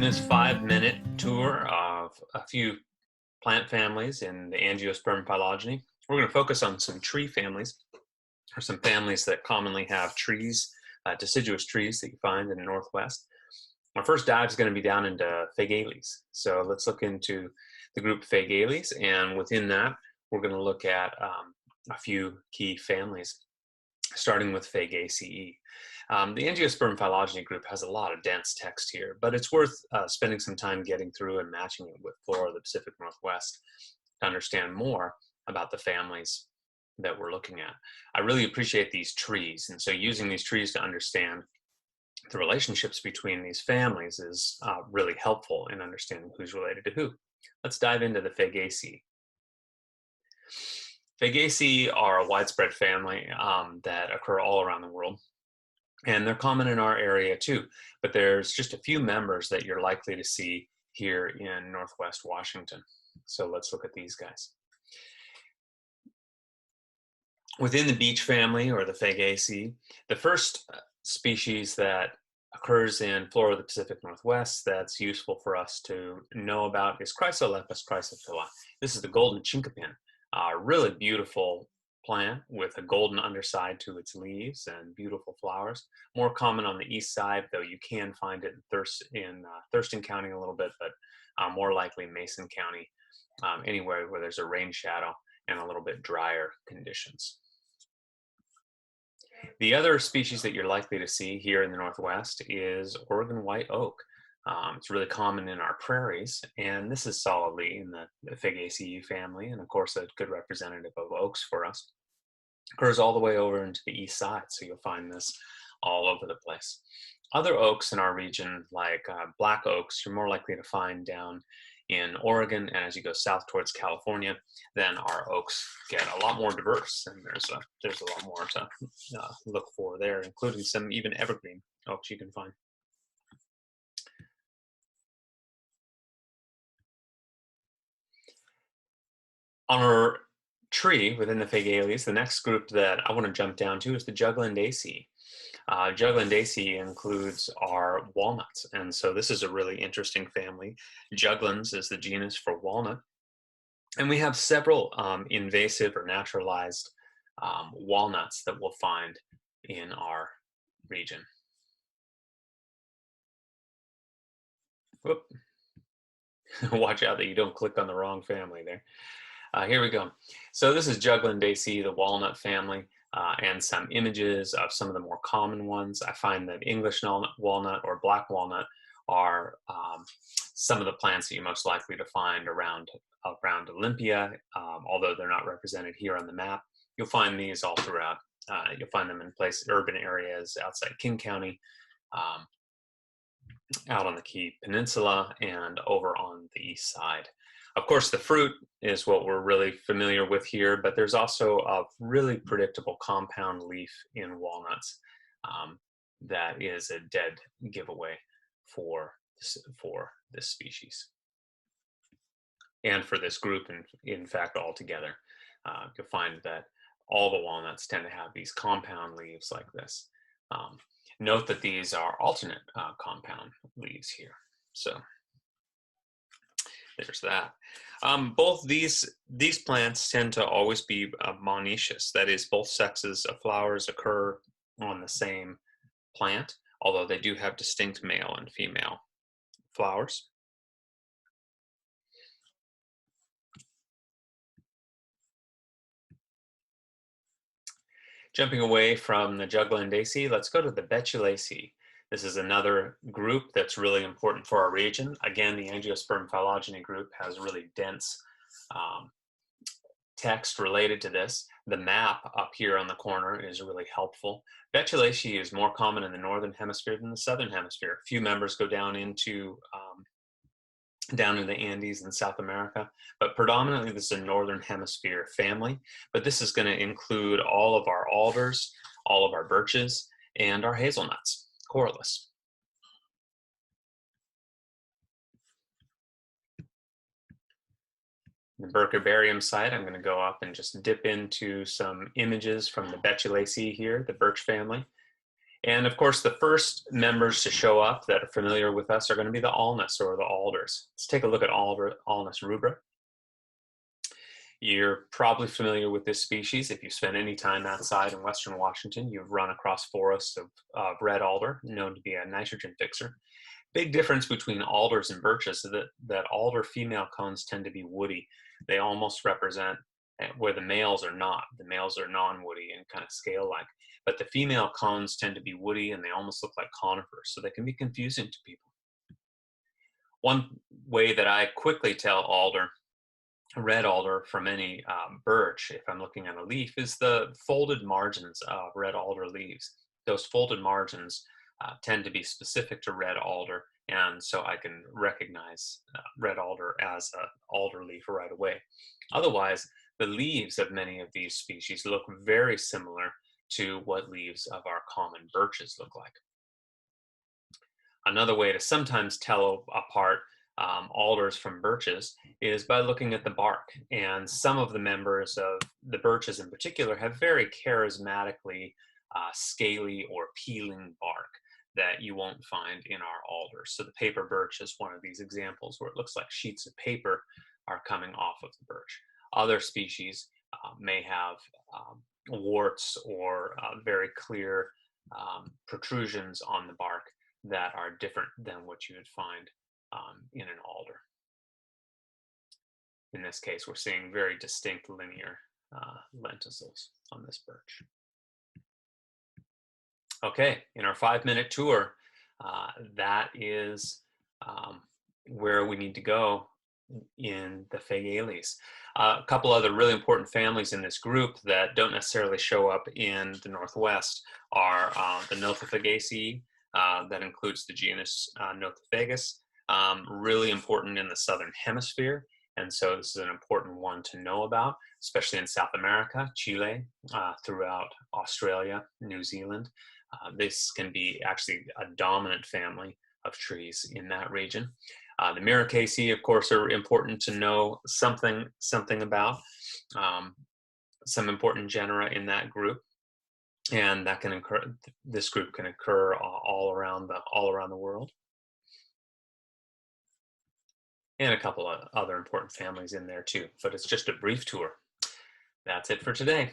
this 5-minute tour of a few plant families in the Angiosperm phylogeny. We're going to focus on some tree families, or some families that commonly have trees, deciduous trees that you find in the Northwest. Our first dive is going to be down into Facaceae. So let's look into the group Facaceae, and within that, we're going to look at a few key families, starting with Facaceae. The Angiosperm phylogeny group has a lot of dense text here, but it's worth spending some time getting through and matching it with flora of the Pacific Northwest to understand more about the families that we're looking at. I really appreciate these trees, and so using these trees to understand the relationships between these families is really helpful in understanding who's related to who. Let's dive into the Facaceae. Facaceae are a widespread family that occur all around the world, and they're common in our area too, but there's just a few members that you're likely to see here in Northwest Washington. So let's look at these guys. Within the beech family, or the Facaceae, the first species that occurs in flora of the Pacific Northwest that's useful for us to know about is Chrysolepis chrysophylla. This is the golden Chinquapin, a really beautiful plant with a golden underside to its leaves and beautiful flowers. More common on the east side, though you can find it in Thurston County a little bit, but more likely Mason County, anywhere where there's a rain shadow and a little bit drier conditions. The other species that you're likely to see here in the Northwest is Oregon white oak. It's really common in our prairies, and this is solidly in the Facaceae family, and of course a good representative of oaks for us. Occurs all the way over into the east side, so you'll find this all over the place. Other oaks in our region, like black oaks, you're more likely to find down in Oregon, and as you go south towards California, then our oaks get a lot more diverse, and there's a lot more to look for there, including some even evergreen oaks you can find. On our tree within the Facaceae, the next group that I want to jump down to is the Juglandaceae. Juglandaceae includes our walnuts, and so this is a really interesting family. Juglans is the genus for walnut, and we have several invasive or naturalized walnuts that we'll find in our region. Whoop. Watch out that you don't click on the wrong family there. Here we go. So this is Juglandaceae, the walnut family, and some images of some of the more common ones. I find that English walnut or black walnut are some of the plants that you're most likely to find around Olympia, although they're not represented here on the map. You'll find these all throughout. You'll find them in urban areas outside King County, out on the Key Peninsula, and over on the east side. Of course, the fruit is what we're really familiar with here, but there's also a really predictable compound leaf in walnuts that is a dead giveaway for this species and for this group, in fact, altogether. You'll find that all the walnuts tend to have these compound leaves like this. Note that these are alternate compound leaves here. So there's that. Both these plants tend to always be monoecious. That is, both sexes of flowers occur on the same plant, although they do have distinct male and female flowers. Jumping away from the Juglandaceae, let's go to the Betulaceae. This is another group that's really important for our region. Again, the Angiosperm phylogeny group has really dense text related to this. The map up here on the corner is really helpful. Betulaceae is more common in the northern hemisphere than the southern hemisphere. A few members go down into the Andes in South America, but predominantly this is a northern hemisphere family. But this is going to include all of our alders, all of our birches, and our hazelnuts. Corylus. The Berkerbarium site, I'm going to go up and just dip into some images from the Betulaceae here, the birch family. And of course, the first members to show up that are familiar with us are going to be the Alnus or the alders. Let's take a look at Alnus rubra. You're probably familiar with this species. If you spent any time outside in Western Washington, you've run across forests of red alder, known to be a nitrogen fixer. Big difference between alders and birches is that alder female cones tend to be woody. They almost represent where the males are not. The males are non-woody and kind of scale-like. But the female cones tend to be woody and they almost look like conifers, so they can be confusing to people. One way that I quickly tell red alder from any birch, if I'm looking at a leaf, is the folded margins of red alder leaves. Those folded margins tend to be specific to red alder, and so I can recognize red alder as an alder leaf right away. Otherwise, the leaves of many of these species look very similar to what leaves of our common birches look like. Another way to sometimes tell apart alders from birches is by looking at the bark. And some of the members of the birches in particular have very charismatically scaly or peeling bark that you won't find in our alders. So the paper birch is one of these examples where it looks like sheets of paper are coming off of the birch. Other species may have warts or very clear protrusions on the bark that are different than what you would find in an alder. In this case, we're seeing very distinct linear lenticels on this birch. Okay, in our 5-minute tour, that is where we need to go in the Facaceae. A couple other really important families in this group that don't necessarily show up in the Northwest are the Nothofacaceae, that includes the genus Nothofagus, really important in the Southern Hemisphere. And so this is an important one to know about, especially in South America, Chile, throughout Australia, New Zealand. This can be actually a dominant family of trees in that region. The Miraceae, of course, are important to know something about. Some important genera in that group, and that can occur. This group can occur all around the world, and a couple of other important families in there too. But it's just a brief tour. That's it for today.